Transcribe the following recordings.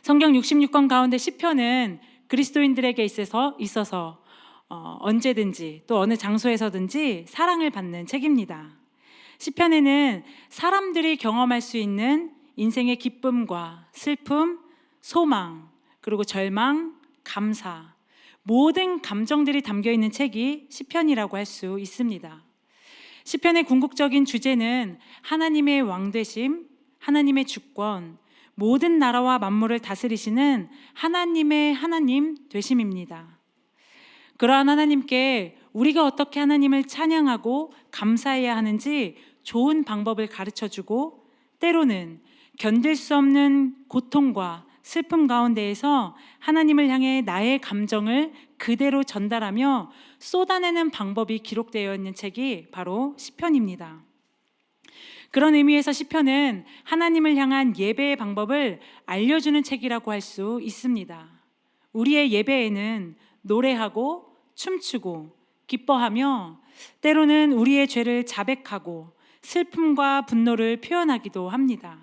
성경 66권 가운데 시편은 그리스도인들에게 있어서 언제든지 또 어느 장소에서든지 사랑을 받는 책입니다. 시편에는 사람들이 경험할 수 있는 인생의 기쁨과 슬픔, 소망, 그리고 절망, 감사, 모든 감정들이 담겨 있는 책이 시편이라고 할 수 있습니다. 시편의 궁극적인 주제는 하나님의 왕되심, 하나님의 주권, 모든 나라와 만물을 다스리시는 하나님의 하나님 되심입니다. 그러한 하나님께 우리가 어떻게 하나님을 찬양하고 감사해야 하는지 좋은 방법을 가르쳐주고, 때로는 견딜 수 없는 고통과 슬픔 가운데에서 하나님을 향해 나의 감정을 그대로 전달하며 쏟아내는 방법이 기록되어 있는 책이 바로 시편입니다. 그런 의미에서 시편은 하나님을 향한 예배의 방법을 알려주는 책이라고 할 수 있습니다. 우리의 예배에는 노래하고 춤추고 기뻐하며, 때로는 우리의 죄를 자백하고 슬픔과 분노를 표현하기도 합니다.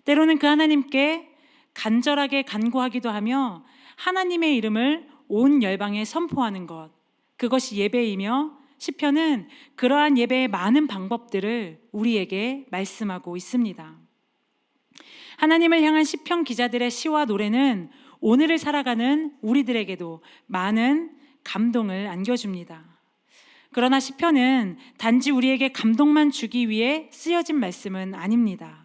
때로는 그 하나님께 간절하게 간구하기도 하며 하나님의 이름을 온 열방에 선포하는 것, 그것이 예배이며, 시편은 그러한 예배의 많은 방법들을 우리에게 말씀하고 있습니다. 하나님을 향한 시편 기자들의 시와 노래는 오늘을 살아가는 우리들에게도 많은 감동을 안겨줍니다. 그러나 시편은 단지 우리에게 감동만 주기 위해 쓰여진 말씀은 아닙니다.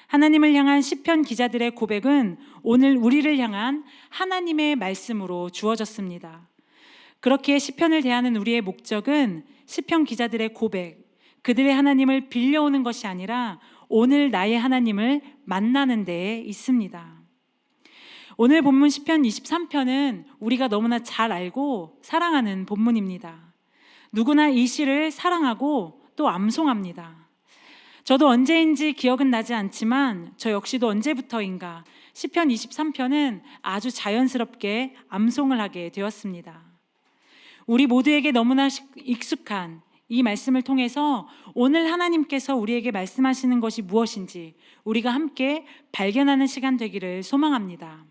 하나님을 향한 시편 기자들의 고백은 오늘 우리를 향한 하나님의 말씀으로 주어졌습니다. 그렇기에 시편을 대하는 우리의 목적은 시편 기자들의 고백, 그들의 하나님을 빌려오는 것이 아니라 오늘 나의 하나님을 만나는 데에 있습니다. 오늘 본문 시편 23편은 우리가 너무나 잘 알고 사랑하는 본문입니다. 누구나 이 시를 사랑하고 또 암송합니다. 저도 언제인지 기억은 나지 않지만 저 역시도 언제부터인가 시편 23편은 아주 자연스럽게 암송을 하게 되었습니다. 우리 모두에게 너무나 익숙한 이 말씀을 통해서 오늘 하나님께서 우리에게 말씀하시는 것이 무엇인지 우리가 함께 발견하는 시간 되기를 소망합니다.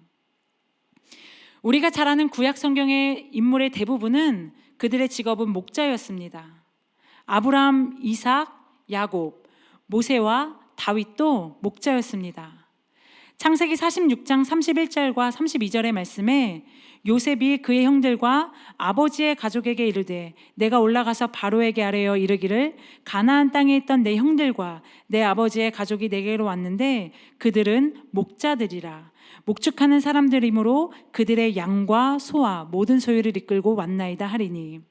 우리가 잘 아는 구약 성경의 인물의 대부분은 그들의 직업은 목자였습니다. 아브라함, 이삭, 야곱, 모세와 다윗도 목자였습니다. 창세기 46장 31절과 32절의 말씀에 요셉이 그의 형들과 아버지의 가족에게 이르되 내가 올라가서 바로에게 아뢰어 이르기를 가나안 땅에 있던 내 형들과 내 아버지의 가족이 내게로 왔는데 그들은 목자들이라 목축하는 사람들이므로 그들의 양과 소와 모든 소유를 이끌고 왔나이다 하리니.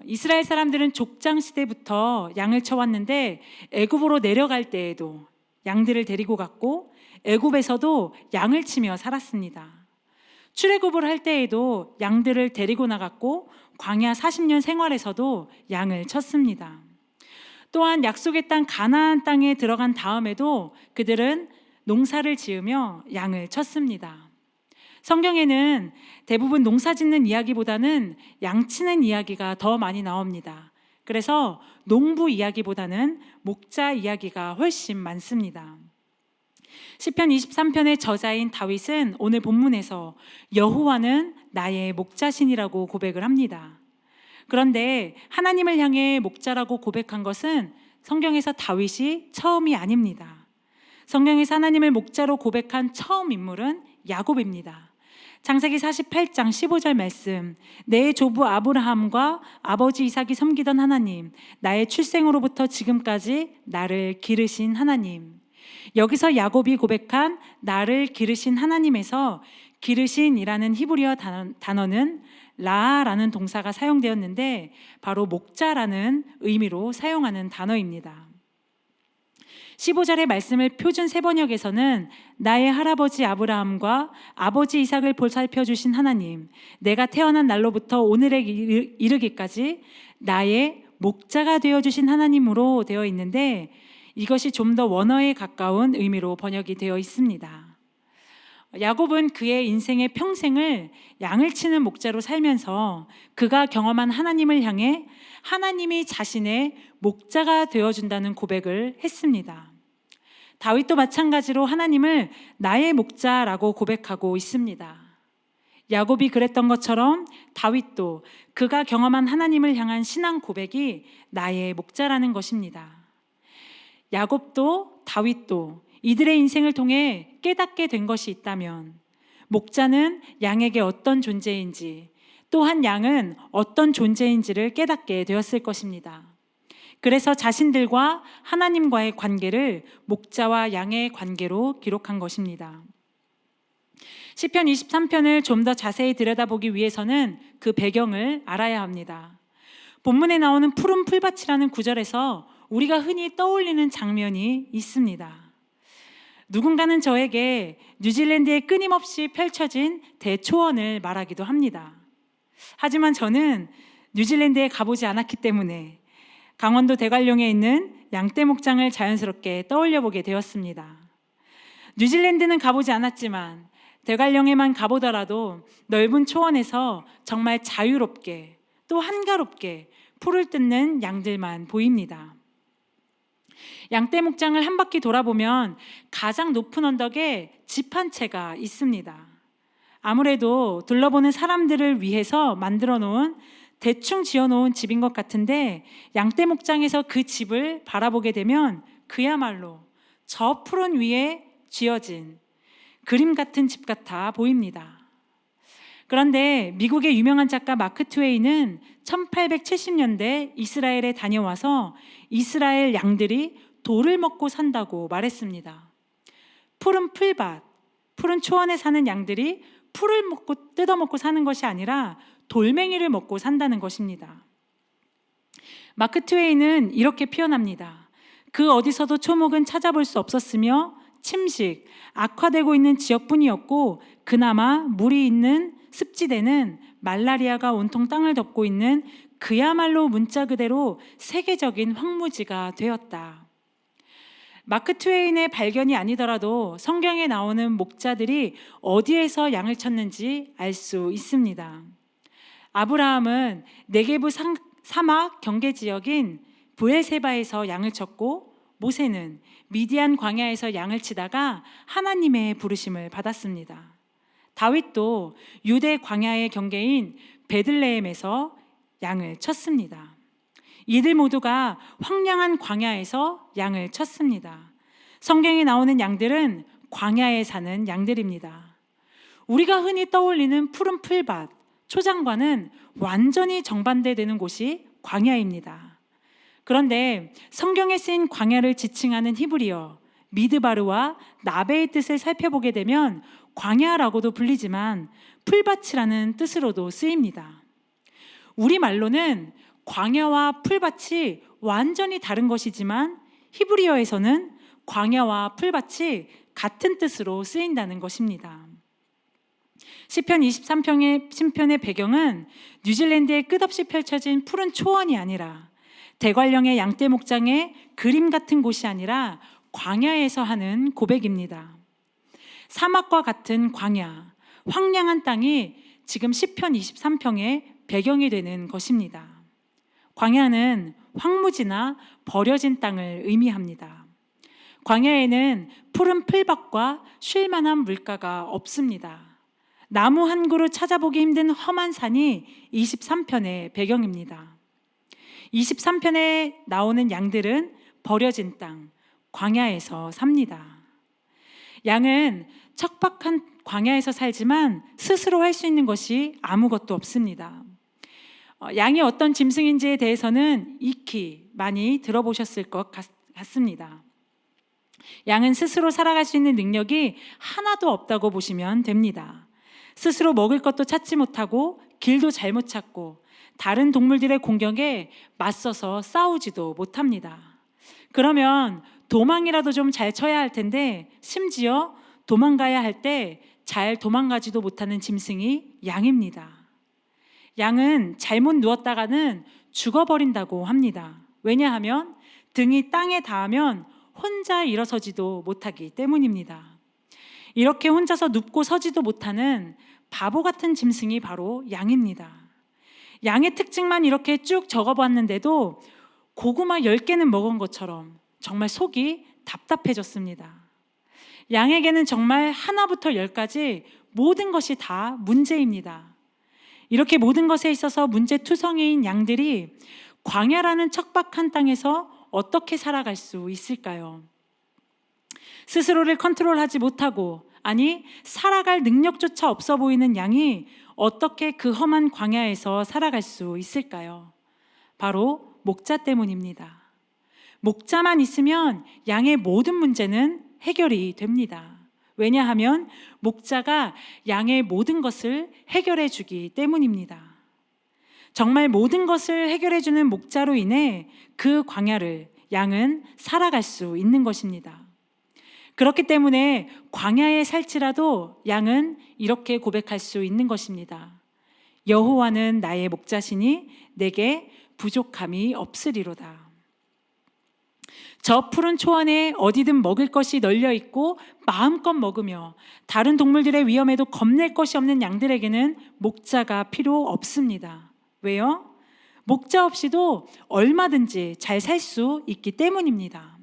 이스라엘 사람들은 족장 시대부터 양을 쳐왔는데 애굽으로 내려갈 때에도 양들을 데리고 갔고 애굽에서도 양을 치며 살았습니다. 출애굽을 할 때에도 양들을 데리고 나갔고 광야 40년 생활에서도 양을 쳤습니다. 또한 약속의 땅 가나안 땅에 들어간 다음에도 그들은 농사를 지으며 양을 쳤습니다. 성경에는 대부분 농사 짓는 이야기보다는 양 치는 이야기가 더 많이 나옵니다. 그래서 농부 이야기보다는 목자 이야기가 훨씬 많습니다. 시편 23편의 저자인 다윗은 오늘 본문에서 여호와는 나의 목자신이라고 고백을 합니다. 그런데 하나님을 향해 목자라고 고백한 것은 성경에서 다윗이 처음이 아닙니다. 성경에서 하나님을 목자로 고백한 처음 인물은 야곱입니다. 창세기 48장 15절 말씀, 내 조부 아브라함과 아버지 이삭이 섬기던 하나님, 나의 출생으로부터 지금까지 나를 기르신 하나님. 여기서 야곱이 고백한 나를 기르신 하나님에서 기르신이라는 히브리어 단어는 라라는 동사가 사용되었는데 바로 목자라는 의미로 사용하는 단어입니다. 15절의 말씀을 표준 세번역에서는 나의 할아버지 아브라함과 아버지 이삭을 보살펴 주신 하나님, 내가 태어난 날로부터 오늘에 이르기까지 나의 목자가 되어주신 하나님으로 되어 있는데 이것이 좀 더 원어에 가까운 의미로 번역이 되어 있습니다. 야곱은 그의 인생의 평생을 양을 치는 목자로 살면서 그가 경험한 하나님을 향해 하나님이 자신의 목자가 되어준다는 고백을 했습니다. 다윗도 마찬가지로 하나님을 나의 목자라고 고백하고 있습니다. 야곱이 그랬던 것처럼 다윗도 그가 경험한 하나님을 향한 신앙 고백이 나의 목자라는 것입니다. 야곱도 다윗도 이들의 인생을 통해 깨닫게 된 것이 있다면 목자는 양에게 어떤 존재인지, 또한 양은 어떤 존재인지를 깨닫게 되었을 것입니다. 그래서 자신들과 하나님과의 관계를 목자와 양의 관계로 기록한 것입니다. 시편 23편을 좀 더 자세히 들여다보기 위해서는 그 배경을 알아야 합니다. 본문에 나오는 푸른 풀밭이라는 구절에서 우리가 흔히 떠올리는 장면이 있습니다. 누군가는 저에게 뉴질랜드에 끊임없이 펼쳐진 대초원을 말하기도 합니다. 하지만 저는 뉴질랜드에 가보지 않았기 때문에 강원도 대관령에 있는 양떼 목장을 자연스럽게 떠올려 보게 되었습니다. 뉴질랜드는 가보지 않았지만 대관령에만 가보더라도 넓은 초원에서 정말 자유롭게 또 한가롭게 풀을 뜯는 양들만 보입니다. 양떼 목장을 한 바퀴 돌아보면 가장 높은 언덕에 집 한 채가 있습니다. 아무래도 둘러보는 사람들을 위해서 만들어 놓은, 대충 지어 놓은 집인 것 같은데, 양떼 목장에서 그 집을 바라보게 되면 그야말로 저 푸른 위에 쥐어진 그림 같은 집 같아 보입니다. 그런데 미국의 유명한 작가 마크 트웨이는 1870년대 이스라엘에 다녀와서 이스라엘 양들이 돌을 먹고 산다고 말했습니다. 푸른 풀밭, 푸른 초원에 사는 양들이 풀을 뜯어먹고 사는 것이 아니라 돌멩이를 먹고 산다는 것입니다. 마크 트웨이는 이렇게 표현합니다. 그 어디서도 초목은 찾아볼 수 없었으며 침식, 악화되고 있는 지역뿐이었고, 그나마 물이 있는 습지대는 말라리아가 온통 땅을 덮고 있는 그야말로 문자 그대로 세계적인 황무지가 되었다. 마크 트웨인의 발견이 아니더라도 성경에 나오는 목자들이 어디에서 양을 쳤는지 알 수 있습니다. 아브라함은 네게브 사막 경계 지역인 브엘세바에서 양을 쳤고, 모세는 미디안 광야에서 양을 치다가 하나님의 부르심을 받았습니다. 다윗도 유대 광야의 경계인 베들레헴에서 양을 쳤습니다. 이들 모두가 황량한 광야에서 양을 쳤습니다. 성경에 나오는 양들은 광야에 사는 양들입니다. 우리가 흔히 떠올리는 푸른 풀밭, 초장과는 완전히 정반대되는 곳이 광야입니다. 그런데 성경에 쓰인 광야를 지칭하는 히브리어 미드바르와 나베의 뜻을 살펴보게 되면 광야라고도 불리지만 풀밭이라는 뜻으로도 쓰입니다. 우리말로는 광야와 풀밭이 완전히 다른 것이지만 히브리어에서는 광야와 풀밭이 같은 뜻으로 쓰인다는 것입니다. 시편 23편의 배경은 뉴질랜드에 끝없이 펼쳐진 푸른 초원이 아니라, 대관령의 양떼 목장의 그림 같은 곳이 아니라 광야에서 하는 고백입니다. 사막과 같은 광야, 황량한 땅이 지금 시편 23편의 배경이 되는 것입니다. 광야는 황무지나 버려진 땅을 의미합니다. 광야에는 푸른 풀밭과 쉴만한 물가가 없습니다. 나무 한 그루 찾아보기 힘든 험한 산이 23편의 배경입니다. 23편에 나오는 양들은 버려진 땅, 광야에서 삽니다. 양은 척박한 광야에서 살지만 스스로 할 수 있는 것이 아무것도 없습니다. 양이 어떤 짐승인지에 대해서는 익히 많이 들어보셨을 것 같습니다. 양은 스스로 살아갈 수 있는 능력이 하나도 없다고 보시면 됩니다. 스스로 먹을 것도 찾지 못하고 길도 잘못 찾고 다른 동물들의 공격에 맞서서 싸우지도 못합니다. 그러면 도망이라도 좀 잘 쳐야 할 텐데, 심지어 도망가야 할 때 잘 도망가지도 못하는 짐승이 양입니다. 양은 잘못 누웠다가는 죽어버린다고 합니다. 왜냐하면 등이 땅에 닿으면 혼자 일어서지도 못하기 때문입니다. 이렇게 혼자서 눕고 서지도 못하는 바보 같은 짐승이 바로 양입니다. 양의 특징만 이렇게 쭉 적어봤는데도 고구마 10개는 먹은 것처럼 정말 속이 답답해졌습니다. 양에게는 정말 하나부터 열까지 모든 것이 다 문제입니다. 이렇게 모든 것에 있어서 문제투성이인 양들이 광야라는 척박한 땅에서 어떻게 살아갈 수 있을까요? 스스로를 컨트롤하지 못하고, 아니 살아갈 능력조차 없어 보이는 양이 어떻게 그 험한 광야에서 살아갈 수 있을까요? 바로 목자 때문입니다. 목자만 있으면 양의 모든 문제는 해결이 됩니다. 왜냐하면 목자가 양의 모든 것을 해결해 주기 때문입니다. 정말 모든 것을 해결해 주는 목자로 인해 그 광야를 양은 살아갈 수 있는 것입니다. 그렇기 때문에 광야에 살지라도 양은 이렇게 고백할 수 있는 것입니다. 여호와는 나의 목자시니 내게 부족함이 없으리로다. 저 푸른 초원에 어디든 먹을 것이 널려 있고 마음껏 먹으며 다른 동물들의 위험에도 겁낼 것이 없는 양들에게는 목자가 필요 없습니다. 왜요? 목자 없이도 얼마든지 잘 살 수 있기 때문입니다.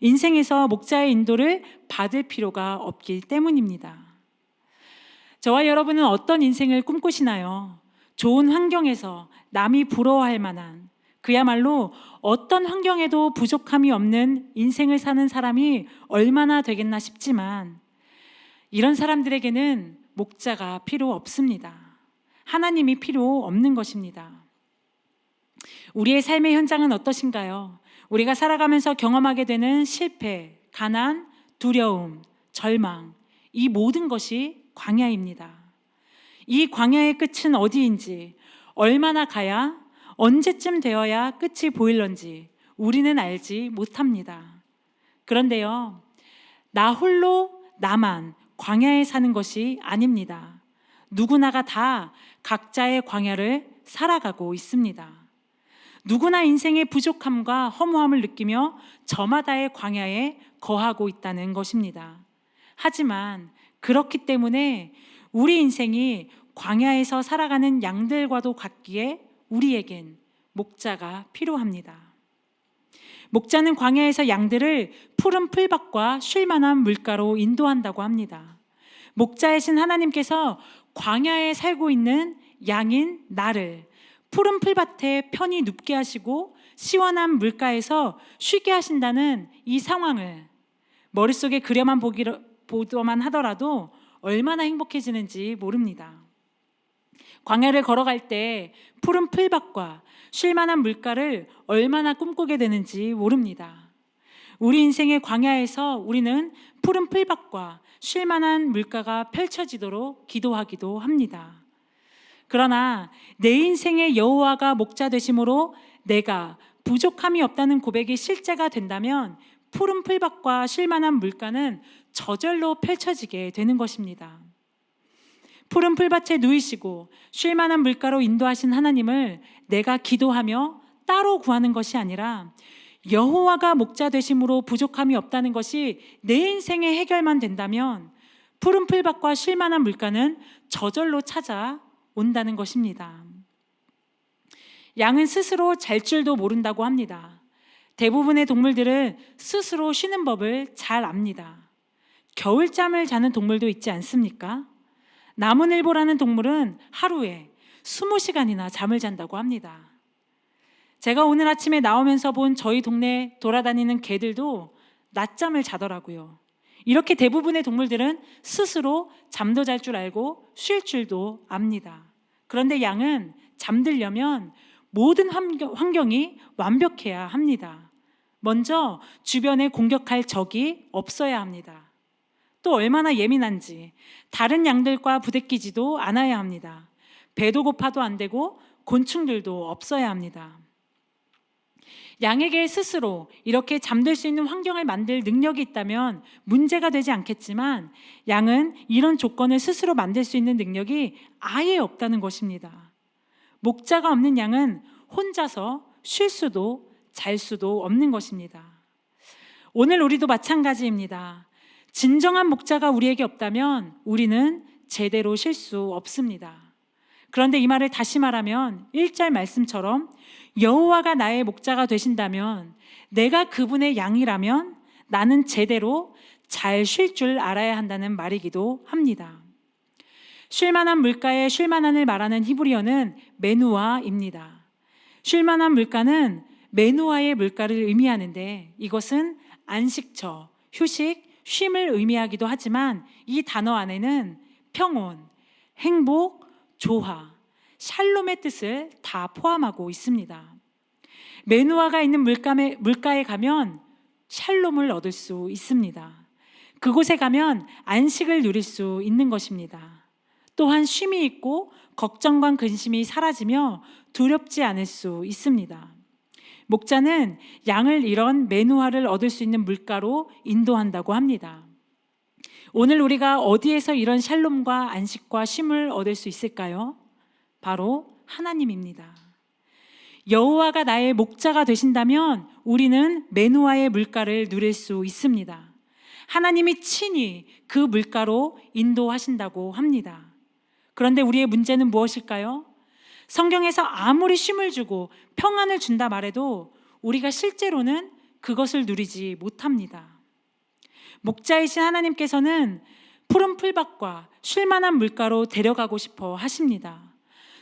인생에서 목자의 인도를 받을 필요가 없기 때문입니다. 저와 여러분은 어떤 인생을 꿈꾸시나요? 좋은 환경에서 남이 부러워할 만한, 그야말로 어떤 환경에도 부족함이 없는 인생을 사는 사람이 얼마나 되겠나 싶지만, 이런 사람들에게는 목자가 필요 없습니다. 하나님이 필요 없는 것입니다. 우리의 삶의 현장은 어떠신가요? 우리가 살아가면서 경험하게 되는 실패, 가난, 두려움, 절망, 이 모든 것이 광야입니다. 이 광야의 끝은 어디인지, 얼마나 가야, 언제쯤 되어야 끝이 보일런지 우리는 알지 못합니다. 그런데요, 나 홀로 나만 광야에 사는 것이 아닙니다. 누구나가 다 각자의 광야를 살아가고 있습니다. 누구나 인생의 부족함과 허무함을 느끼며 저마다의 광야에 거하고 있다는 것입니다. 하지만 그렇기 때문에 우리 인생이 광야에서 살아가는 양들과도 같기에 우리에겐 목자가 필요합니다. 목자는 광야에서 양들을 푸른 풀밭과 쉴 만한 물가로 인도한다고 합니다. 목자이신 하나님께서 광야에 살고 있는 양인 나를 푸른 풀밭에 편히 눕게 하시고 시원한 물가에서 쉬게 하신다는 이 상황을 머릿속에 보도만 하더라도 얼마나 행복해지는지 모릅니다. 광야를 걸어갈 때 푸른 풀밭과 쉴만한 물가를 얼마나 꿈꾸게 되는지 모릅니다. 우리 인생의 광야에서 우리는 푸른 풀밭과 쉴만한 물가가 펼쳐지도록 기도하기도 합니다. 그러나 내 인생의 여호와가 목자 되심으로 내가 부족함이 없다는 고백이 실제가 된다면 푸른 풀밭과 쉴만한 물가는 저절로 펼쳐지게 되는 것입니다. 푸른 풀밭에 누이시고 쉴만한 물가로 인도하신 하나님을 내가 기도하며 따로 구하는 것이 아니라 여호와가 목자 되심으로 부족함이 없다는 것이 내 인생의 해결만 된다면 푸른 풀밭과 쉴만한 물가는 저절로 찾아온다는 것입니다. 양은 스스로 잘 줄도 모른다고 합니다. 대부분의 동물들은 스스로 쉬는 법을 잘 압니다. 겨울잠을 자는 동물도 있지 않습니까? 나무늘보라는 동물은 하루에 20시간이나 잠을 잔다고 합니다. 제가 오늘 아침에 나오면서 본 저희 동네 돌아다니는 개들도 낮잠을 자더라고요. 이렇게 대부분의 동물들은 스스로 잠도 잘 줄 알고 쉴 줄도 압니다. 그런데 양은 잠들려면 모든 환경이 완벽해야 합니다. 먼저 주변에 공격할 적이 없어야 합니다. 또 얼마나 예민한지 다른 양들과 부대끼지도 않아야 합니다. 배도 고파도 안 되고 곤충들도 없어야 합니다. 양에게 스스로 이렇게 잠들 수 있는 환경을 만들 능력이 있다면 문제가 되지 않겠지만 양은 이런 조건을 스스로 만들 수 있는 능력이 아예 없다는 것입니다. 목자가 없는 양은 혼자서 쉴 수도 잘 수도 없는 것입니다. 오늘 우리도 마찬가지입니다. 진정한 목자가 우리에게 없다면 우리는 제대로 쉴 수 없습니다. 그런데 이 말을 다시 말하면 1절 말씀처럼 여호와가 나의 목자가 되신다면, 내가 그분의 양이라면 나는 제대로 잘 쉴 줄 알아야 한다는 말이기도 합니다. 쉴만한 물가에 쉴만한을 말하는 히브리어는 메누아입니다. 쉴만한 물가는 메누아의 물가를 의미하는데 이것은 안식처, 휴식, 쉼을 의미하기도 하지만 이 단어 안에는 평온, 행복, 조화, 샬롬의 뜻을 다 포함하고 있습니다. 메누아가 있는 물가에 가면 샬롬을 얻을 수 있습니다. 그곳에 가면 안식을 누릴 수 있는 것입니다. 또한 쉼이 있고 걱정과 근심이 사라지며 두렵지 않을 수 있습니다. 목자는 양을 이런 메누아를 얻을 수 있는 물가로 인도한다고 합니다. 오늘 우리가 어디에서 이런 샬롬과 안식과 쉼을 얻을 수 있을까요? 바로 하나님입니다. 여호와가 나의 목자가 되신다면 우리는 메누아의 물가를 누릴 수 있습니다. 하나님이 친히 그 물가로 인도하신다고 합니다. 그런데 우리의 문제는 무엇일까요? 성경에서 아무리 쉼을 주고 평안을 준다 말해도 우리가 실제로는 그것을 누리지 못합니다. 목자이신 하나님께서는 푸른 풀밭과 쉴만한 물가로 데려가고 싶어 하십니다.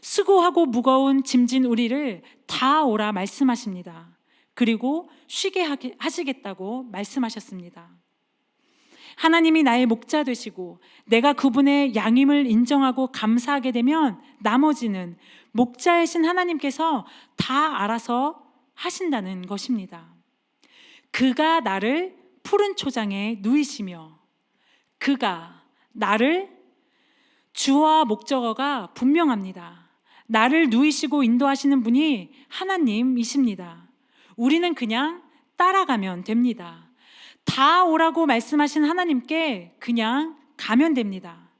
수고하고 무거운 짐진 우리를 다 오라 말씀하십니다. 그리고 쉬게 하시겠다고 말씀하셨습니다. 하나님이 나의 목자 되시고 내가 그분의 양임을 인정하고 감사하게 되면 나머지는 목자이신 하나님께서 다 알아서 하신다는 것입니다. 그가 나를 푸른 초장에 누이시며, 그가 나를, 주어와 목적어가 분명합니다. 나를 누이시고 인도하시는 분이 하나님이십니다. 우리는 그냥 따라가면 됩니다. 다 오라고 말씀하신 하나님께 그냥 가면 됩니다.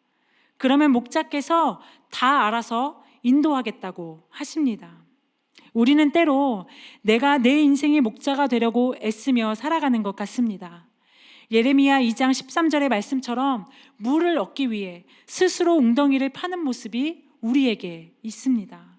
그러면 목자께서 다 알아서 인도하겠다고 하십니다. 우리는 때로 내가 내 인생의 목자가 되려고 애쓰며 살아가는 것 같습니다. 예레미야 2장 13절의 말씀처럼 물을 얻기 위해 스스로 웅덩이를 파는 모습이 우리에게 있습니다.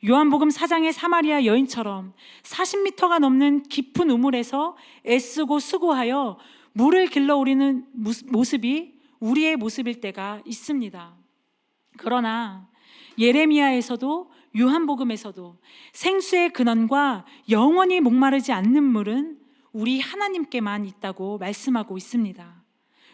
요한복음 4장의 사마리아 여인처럼 40m가 넘는 깊은 우물에서 애쓰고 수고하여 물을 길러 오리는 모습이 우리의 모습일 때가 있습니다. 그러나 예레미야에서도 요한복음에서도 생수의 근원과 영원히 목마르지 않는 물은 우리 하나님께만 있다고 말씀하고 있습니다.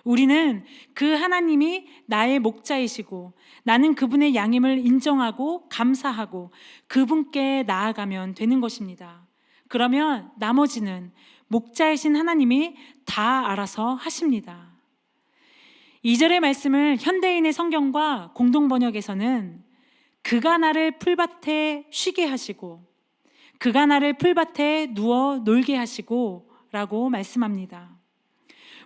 우리는 그 하나님이 나의 목자이시고 나는 그분의 양임을 인정하고 감사하고 그분께 나아가면 되는 것입니다. 그러면 나머지는 목자이신 하나님이 다 알아서 하십니다. 2절의 말씀을 현대인의 성경과 공동번역에서는 그가 나를 풀밭에 쉬게 하시고 그가 나를 풀밭에 누워 놀게 하시고 라고 말씀합니다.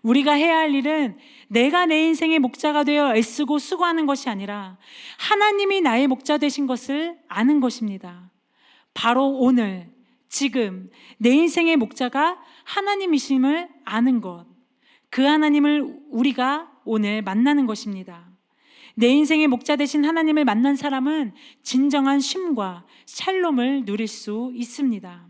우리가 해야 할 일은 내가 내 인생의 목자가 되어 애쓰고 수고하는 것이 아니라 하나님이 나의 목자 되신 것을 아는 것입니다. 바로 오늘, 지금 내 인생의 목자가 하나님이심을 아는 것, 그 하나님을 우리가 오늘 만나는 것입니다. 내 인생의 목자 되신 하나님을 만난 사람은 진정한 쉼과 샬롬을 누릴 수 있습니다.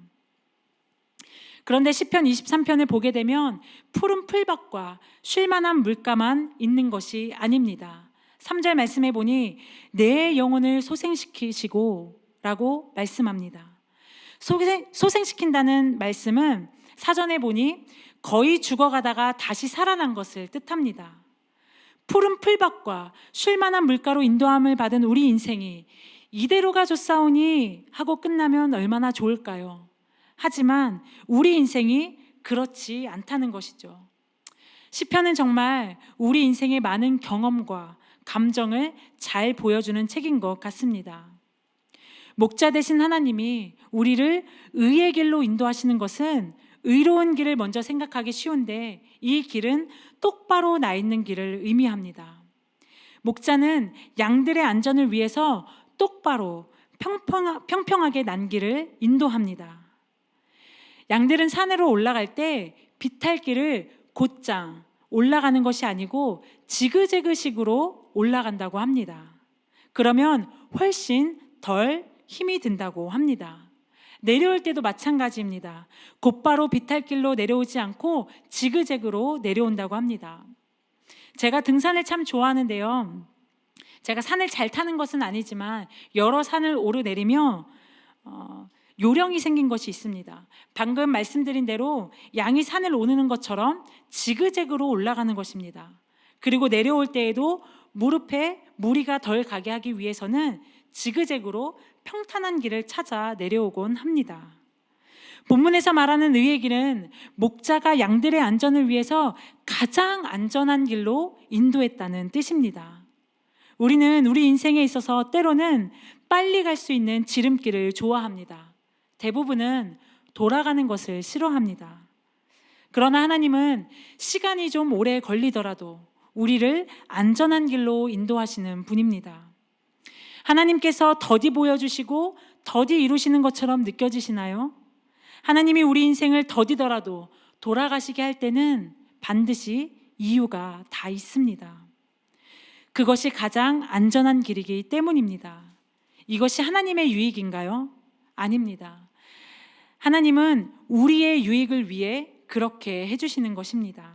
그런데 시편 23편을 보게 되면 푸른 풀밭과 쉴만한 물가만 있는 것이 아닙니다. 3절 말씀해 보니 내 영혼을 소생시키시고 라고 말씀합니다. 소생시킨다는 말씀은 사전에 보니 거의 죽어가다가 다시 살아난 것을 뜻합니다. 푸른 풀밭과 쉴만한 물가로 인도함을 받은 우리 인생이 이대로가 좋사오니 하고 끝나면 얼마나 좋을까요? 하지만 우리 인생이 그렇지 않다는 것이죠. 시편은 정말 우리 인생의 많은 경험과 감정을 잘 보여주는 책인 것 같습니다. 목자 되신 하나님이 우리를 의의 길로 인도하시는 것은 의로운 길을 먼저 생각하기 쉬운데 이 길은 똑바로 나 있는 길을 의미합니다. 목자는 양들의 안전을 위해서 똑바로 평평하게 난 길을 인도합니다. 양들은 산으로 올라갈 때 비탈길을 곧장 올라가는 것이 아니고 지그재그식으로 올라간다고 합니다. 그러면 훨씬 덜 힘이 든다고 합니다. 내려올 때도 마찬가지입니다. 곧바로 비탈길로 내려오지 않고 지그재그로 내려온다고 합니다. 제가 등산을 참 좋아하는데요. 제가 산을 잘 타는 것은 아니지만 여러 산을 오르내리며 요령이 생긴 것이 있습니다. 방금 말씀드린 대로 양이 산을 오르는 것처럼 지그재그로 올라가는 것입니다. 그리고 내려올 때에도 무릎에 무리가 덜 가게 하기 위해서는 지그재그로 평탄한 길을 찾아 내려오곤 합니다. 본문에서 말하는 의의 길은 목자가 양들의 안전을 위해서 가장 안전한 길로 인도했다는 뜻입니다. 우리는 우리 인생에 있어서 때로는 빨리 갈 수 있는 지름길을 좋아합니다. 대부분은 돌아가는 것을 싫어합니다. 그러나 하나님은 시간이 좀 오래 걸리더라도 우리를 안전한 길로 인도하시는 분입니다. 하나님께서 더디 보여주시고 더디 이루시는 것처럼 느껴지시나요? 하나님이 우리 인생을 더디더라도 돌아가시게 할 때는 반드시 이유가 다 있습니다. 그것이 가장 안전한 길이기 때문입니다. 이것이 하나님의 유익인가요? 아닙니다. 하나님은 우리의 유익을 위해 그렇게 해주시는 것입니다.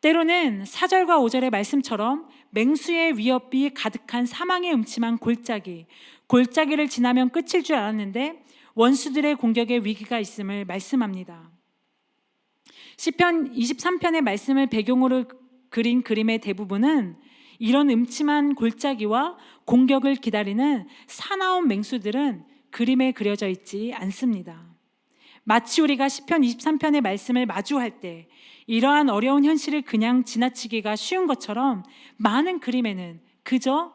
때로는 4절과 5절의 말씀처럼 맹수의 위협이 가득한 사망의 음침한 골짜기를 지나면 끝일 줄 알았는데 원수들의 공격에 위기가 있음을 말씀합니다. 시편 23편의 말씀을 배경으로 그린 그림의 대부분은 이런 음침한 골짜기와 공격을 기다리는 사나운 맹수들은 그림에 그려져 있지 않습니다. 마치 우리가 시편 23편의 말씀을 마주할 때 이러한 어려운 현실을 그냥 지나치기가 쉬운 것처럼 많은 그림에는 그저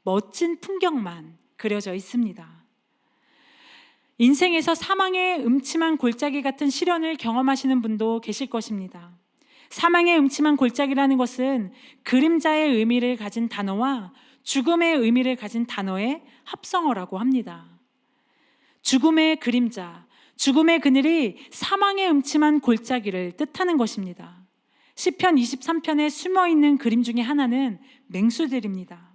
멋진 풍경만 그려져 있습니다. 인생에서 사망의 음침한 골짜기 같은 시련을 경험하시는 분도 계실 것입니다. 사망의 음침한 골짜기라는 것은 그림자의 의미를 가진 단어와 죽음의 의미를 가진 단어의 합성어라고 합니다. 죽음의 그림자, 죽음의 그늘이 사망의 음침한 골짜기를 뜻하는 것입니다. 시편 23편에 숨어있는 그림 중에 하나는 맹수들입니다.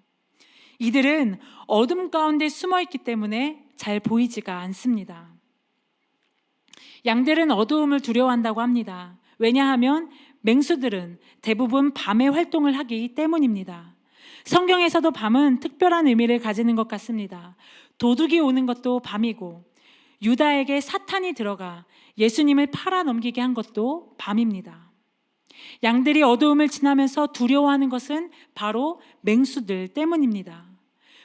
이들은 어둠 가운데 숨어있기 때문에 잘 보이지가 않습니다. 양들은 어두움을 두려워한다고 합니다. 왜냐하면 맹수들은 대부분 밤에 활동을 하기 때문입니다. 성경에서도 밤은 특별한 의미를 가지는 것 같습니다. 도둑이 오는 것도 밤이고 유다에게 사탄이 들어가 예수님을 팔아넘기게 한 것도 밤입니다. 양들이 어두움을 지나면서 두려워하는 것은 바로 맹수들 때문입니다.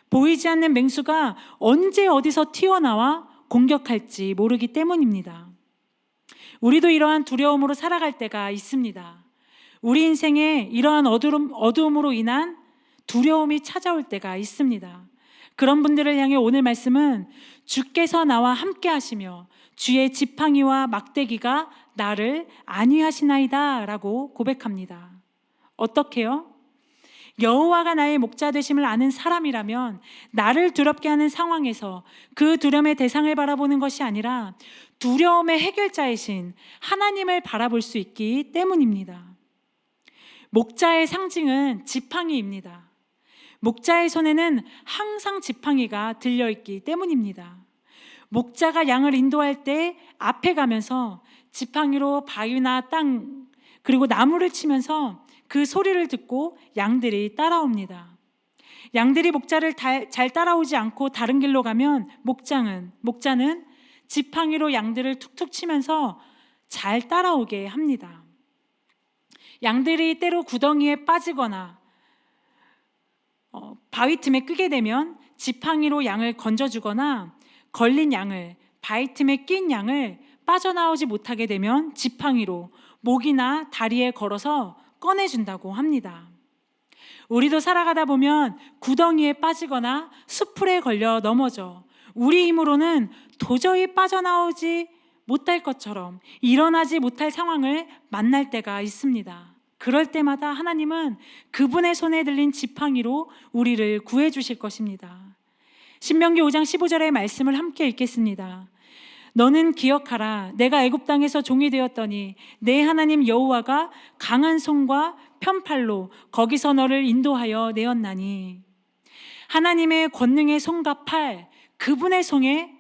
보이지 않는 맹수가 언제 어디서 튀어나와 공격할지 모르기 때문입니다. 우리도 이러한 두려움으로 살아갈 때가 있습니다. 우리 인생에 이러한 어두움으로 인한 두려움이 찾아올 때가 있습니다. 그런 분들을 향해 오늘 말씀은 주께서 나와 함께 하시며 주의 지팡이와 막대기가 나를 안위하시나이다 라고 고백합니다. 어떻게요? 여호와가 나의 목자 되심을 아는 사람이라면 나를 두렵게 하는 상황에서 그 두려움의 대상을 바라보는 것이 아니라 두려움의 해결자이신 하나님을 바라볼 수 있기 때문입니다. 목자의 상징은 지팡이입니다. 목자의 손에는 항상 지팡이가 들려있기 때문입니다. 목자가 양을 인도할 때 앞에 가면서 지팡이로 바위나 땅 그리고 나무를 치면서 그 소리를 듣고 양들이 따라옵니다. 양들이 목자를 잘 따라오지 않고 다른 길로 가면 목자는 지팡이로 양들을 툭툭 치면서 잘 따라오게 합니다. 양들이 때로 구덩이에 빠지거나 바위 틈에 끄게 되면 지팡이로 양을 건져주거나 걸린 양을 바위 틈에 낀 양을 빠져나오지 못하게 되면 지팡이로 목이나 다리에 걸어서 꺼내준다고 합니다. 우리도 살아가다 보면 구덩이에 빠지거나 숲풀에 걸려 넘어져 우리 힘으로는 도저히 빠져나오지 못할 것처럼 일어나지 못할 상황을 만날 때가 있습니다. 그럴 때마다 하나님은 그분의 손에 들린 지팡이로 우리를 구해 주실 것입니다. 신명기 5장 15절의 말씀을 함께 읽겠습니다. 너는 기억하라. 내가 애굽 땅에서 종이 되었더니 내 하나님 여호와가 강한 손과 편팔로 거기서 너를 인도하여 내었나니. 하나님의 권능의 손과 팔, 그분의 손에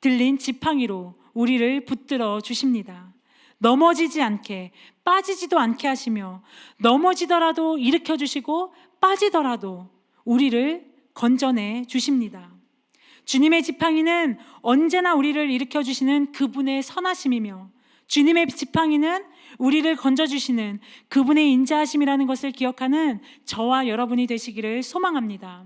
들린 지팡이로 우리를 붙들어 주십니다. 넘어지지 않게, 빠지지도 않게 하시며, 넘어지더라도 일으켜 주시고 빠지더라도 우리를 건져내 주십니다. 주님의 지팡이는 언제나 우리를 일으켜 주시는 그분의 선하심이며, 주님의 지팡이는 우리를 건져주시는 그분의 인자하심이라는 것을 기억하는 저와 여러분이 되시기를 소망합니다.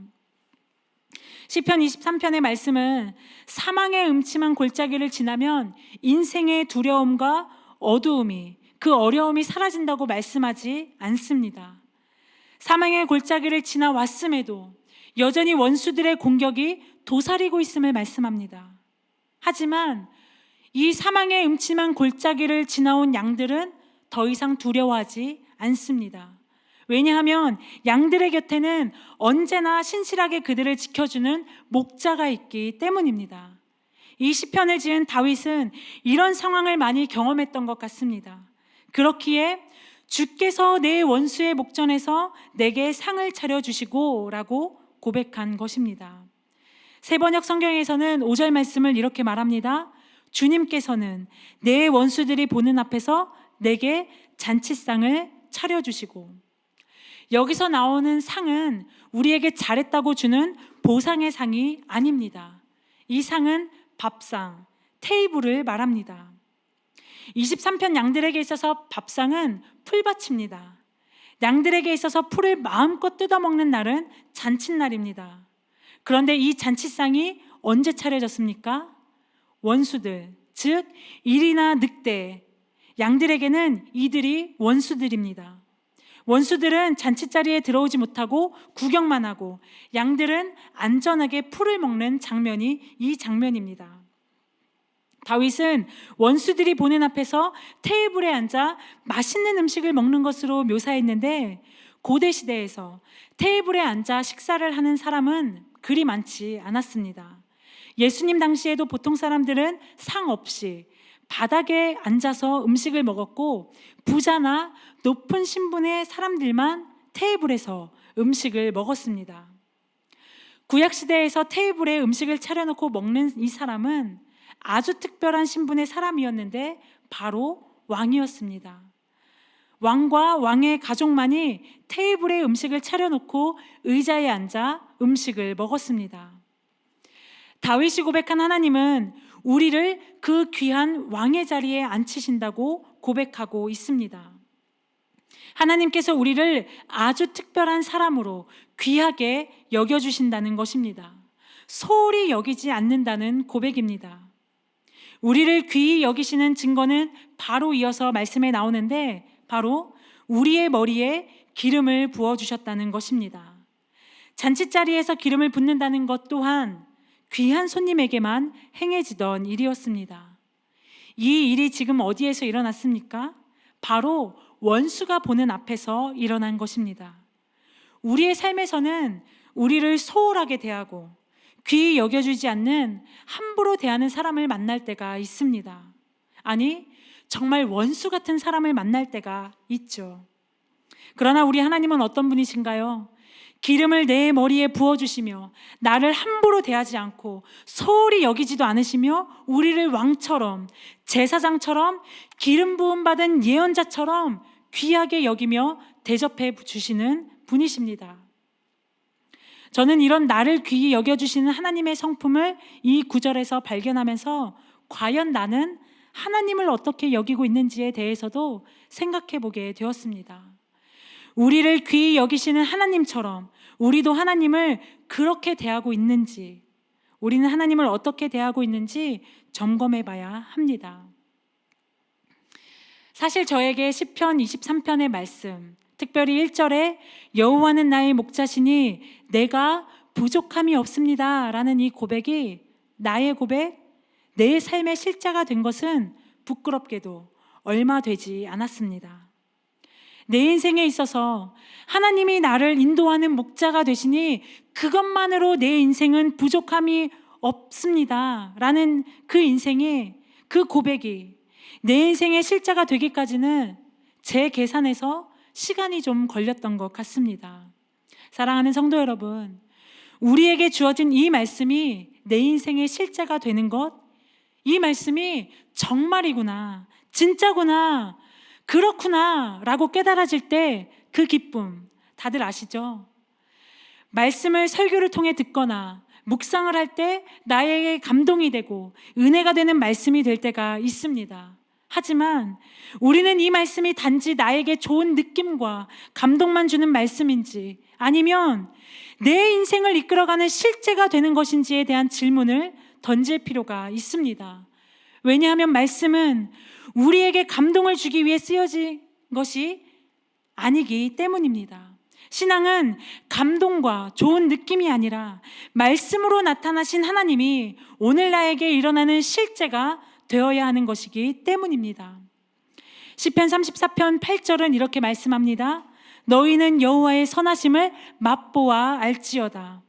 시편 23편의 말씀은 사망의 음침한 골짜기를 지나면 인생의 두려움과 어두움이, 그 어려움이 사라진다고 말씀하지 않습니다. 사망의 골짜기를 지나왔음에도 여전히 원수들의 공격이 도사리고 있음을 말씀합니다. 하지만 이 사망의 음침한 골짜기를 지나온 양들은 더 이상 두려워하지 않습니다. 왜냐하면 양들의 곁에는 언제나 신실하게 그들을 지켜주는 목자가 있기 때문입니다. 이 시편을 지은 다윗은 이런 상황을 많이 경험했던 것 같습니다. 그렇기에 주께서 내 원수의 목전에서 내게 상을 차려주시고 라고 고백한 것입니다. 세번역 성경에서는 5절 말씀을 이렇게 말합니다. 주님께서는 내 원수들이 보는 앞에서 내게 잔치상을 차려주시고, 여기서 나오는 상은 우리에게 잘했다고 주는 보상의 상이 아닙니다. 이 상은 밥상, 테이블을 말합니다. 23편 양들에게 있어서 밥상은 풀밭입니다. 양들에게 있어서 풀을 마음껏 뜯어먹는 날은 잔칫날입니다. 그런데 이 잔치상이 언제 차려졌습니까? 원수들, 즉 일이나 늑대, 양들에게는 이들이 원수들입니다. 원수들은 잔치자리에 들어오지 못하고 구경만 하고, 양들은 안전하게 풀을 먹는 장면이 이 장면입니다. 다윗은 원수들이 보는 앞에서 테이블에 앉아 맛있는 음식을 먹는 것으로 묘사했는데, 고대 시대에서 테이블에 앉아 식사를 하는 사람은 그리 많지 않았습니다. 예수님 당시에도 보통 사람들은 상 없이 바닥에 앉아서 음식을 먹었고, 부자나 높은 신분의 사람들만 테이블에서 음식을 먹었습니다. 구약시대에서 테이블에 음식을 차려놓고 먹는 이 사람은 아주 특별한 신분의 사람이었는데 바로 왕이었습니다. 왕과 왕의 가족만이 테이블에 음식을 차려놓고 의자에 앉아 음식을 먹었습니다. 다윗이 고백한 하나님은 우리를 그 귀한 왕의 자리에 앉히신다고 고백하고 있습니다. 하나님께서 우리를 아주 특별한 사람으로 귀하게 여겨주신다는 것입니다. 소홀히 여기지 않는다는 고백입니다. 우리를 귀히 여기시는 증거는 바로 이어서 말씀에 나오는데, 바로 우리의 머리에 기름을 부어주셨다는 것입니다. 잔치자리에서 기름을 붓는다는 것 또한 귀한 손님에게만 행해지던 일이었습니다. 이 일이 지금 어디에서 일어났습니까? 바로 원수가 보는 앞에서 일어난 것입니다. 우리의 삶에서는 우리를 소홀하게 대하고 귀히 여겨주지 않는, 함부로 대하는 사람을 만날 때가 있습니다. 아니, 정말 원수 같은 사람을 만날 때가 있죠. 그러나 우리 하나님은 어떤 분이신가요? 기름을 내 머리에 부어주시며 나를 함부로 대하지 않고 소홀히 여기지도 않으시며 우리를 왕처럼, 제사장처럼, 기름 부음 받은 예언자처럼 귀하게 여기며 대접해 주시는 분이십니다. 저는 이런 나를 귀히 여겨주시는 하나님의 성품을 이 구절에서 발견하면서 과연 나는 하나님을 어떻게 여기고 있는지에 대해서도 생각해 보게 되었습니다. 우리를 귀히 여기시는 하나님처럼 우리도 하나님을 그렇게 대하고 있는지, 우리는 하나님을 어떻게 대하고 있는지 점검해 봐야 합니다. 사실 저에게 시편 23편의 말씀, 특별히 1절에 여호와는 나의 목자시니 내가 부족함이 없습니다 라는 이 고백이 나의 고백, 내 삶의 실자가 된 것은 부끄럽게도 얼마 되지 않았습니다. 내 인생에 있어서 하나님이 나를 인도하는 목자가 되시니 그것만으로 내 인생은 부족함이 없습니다 라는 그 인생이, 그 고백이 내 인생의 실자가 되기까지는 제 계산에서 시간이 좀 걸렸던 것 같습니다. 사랑하는 성도 여러분, 우리에게 주어진 이 말씀이 내 인생의 실자가 되는 것, 이 말씀이 정말이구나, 진짜구나, 그렇구나 라고 깨달아질 때 그 기쁨 다들 아시죠? 말씀을 설교를 통해 듣거나 묵상을 할 때 나에게 감동이 되고 은혜가 되는 말씀이 될 때가 있습니다. 하지만 우리는 이 말씀이 단지 나에게 좋은 느낌과 감동만 주는 말씀인지 아니면 내 인생을 이끌어가는 실제가 되는 것인지에 대한 질문을 던질 필요가 있습니다. 왜냐하면 말씀은 우리에게 감동을 주기 위해 쓰여진 것이 아니기 때문입니다. 신앙은 감동과 좋은 느낌이 아니라 말씀으로 나타나신 하나님이 오늘 나에게 일어나는 실제가 되어야 하는 것이기 때문입니다. 시편 34편 8절은 이렇게 말씀합니다. 너희는 여호와의 선하심을 맛보아 알지어다.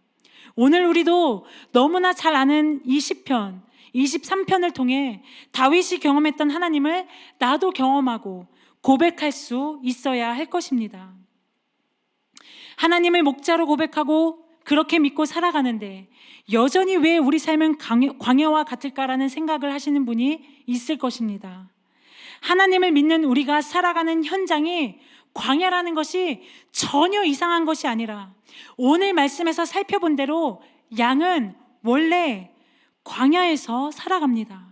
오늘 우리도 너무나 잘 아는 이 시편 23편을 통해 다윗이 경험했던 하나님을 나도 경험하고 고백할 수 있어야 할 것입니다. 하나님을 목자로 고백하고 그렇게 믿고 살아가는데 여전히 왜 우리 삶은 광야와 같을까라는 생각을 하시는 분이 있을 것입니다. 하나님을 믿는 우리가 살아가는 현장이 광야라는 것이 전혀 이상한 것이 아니라 오늘 말씀에서 살펴본 대로 양은 원래 광야에서 살아갑니다.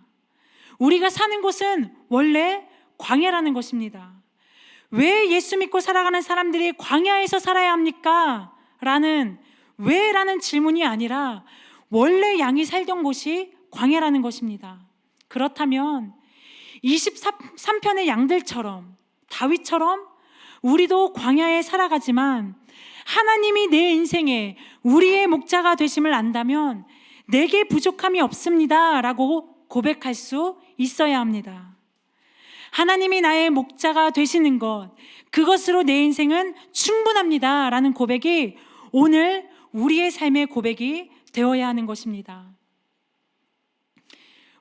우리가 사는 곳은 원래 광야라는 것입니다. 왜 예수 믿고 살아가는 사람들이 광야에서 살아야 합니까? 왜라는 질문이 아니라 원래 양이 살던 곳이 광야라는 것입니다. 그렇다면 23편의 양들처럼 다윗처럼 우리도 광야에 살아가지만 하나님이 내 인생에 우리의 목자가 되심을 안다면 내게 부족함이 없습니다 라고 고백할 수 있어야 합니다. 하나님이 나의 목자가 되시는 것, 그것으로 내 인생은 충분합니다 라는 고백이 오늘 우리의 삶의 고백이 되어야 하는 것입니다.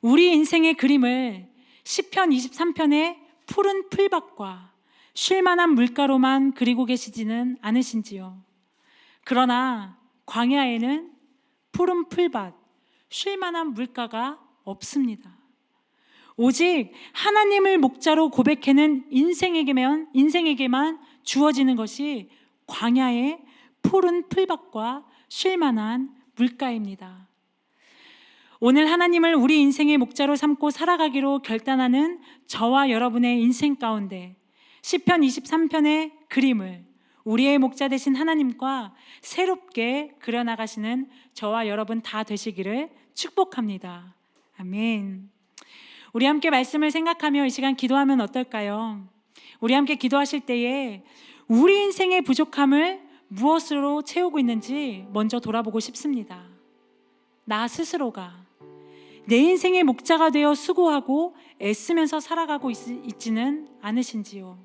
우리 인생의 그림을 시편 23편의 푸른 풀밭과 쉴만한 물가로만 그리고 계시지는 않으신지요? 그러나 광야에는 푸른 풀밭, 쉴만한 물가가 없습니다. 오직 하나님을 목자로 고백하는 인생에게만 주어지는 것이 광야의 푸른 풀밭과 쉴만한 물가입니다. 오늘 하나님을 우리 인생의 목자로 삼고 살아가기로 결단하는 저와 여러분의 인생 가운데 시편 23편의 그림을 우리의 목자 되신 하나님과 새롭게 그려나가시는 저와 여러분 다 되시기를 축복합니다. 아멘. 우리 함께 말씀을 생각하며 이 시간 기도하면 어떨까요? 우리 함께 기도하실 때에 우리 인생의 부족함을 무엇으로 채우고 있는지 먼저 돌아보고 싶습니다. 나 스스로가 내 인생의 목자가 되어 수고하고 애쓰면서 살아가고 있지는 않으신지요?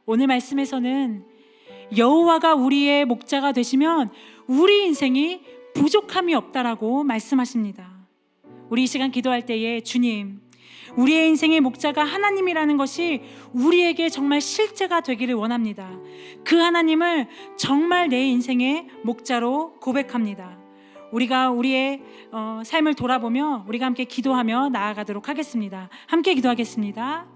오늘 말씀에서는 여호와가 우리의 목자가 되시면 우리 인생이 부족함이 없다라고 말씀하십니다. 우리 이 시간 기도할 때에 주님, 우리의 인생의 목자가 하나님이라는 것이 우리에게 정말 실제가 되기를 원합니다. 그 하나님을 정말 내 인생의 목자로 고백합니다. 우리가 우리의 삶을 돌아보며 우리가 함께 기도하며 나아가도록 하겠습니다. 함께 기도하겠습니다.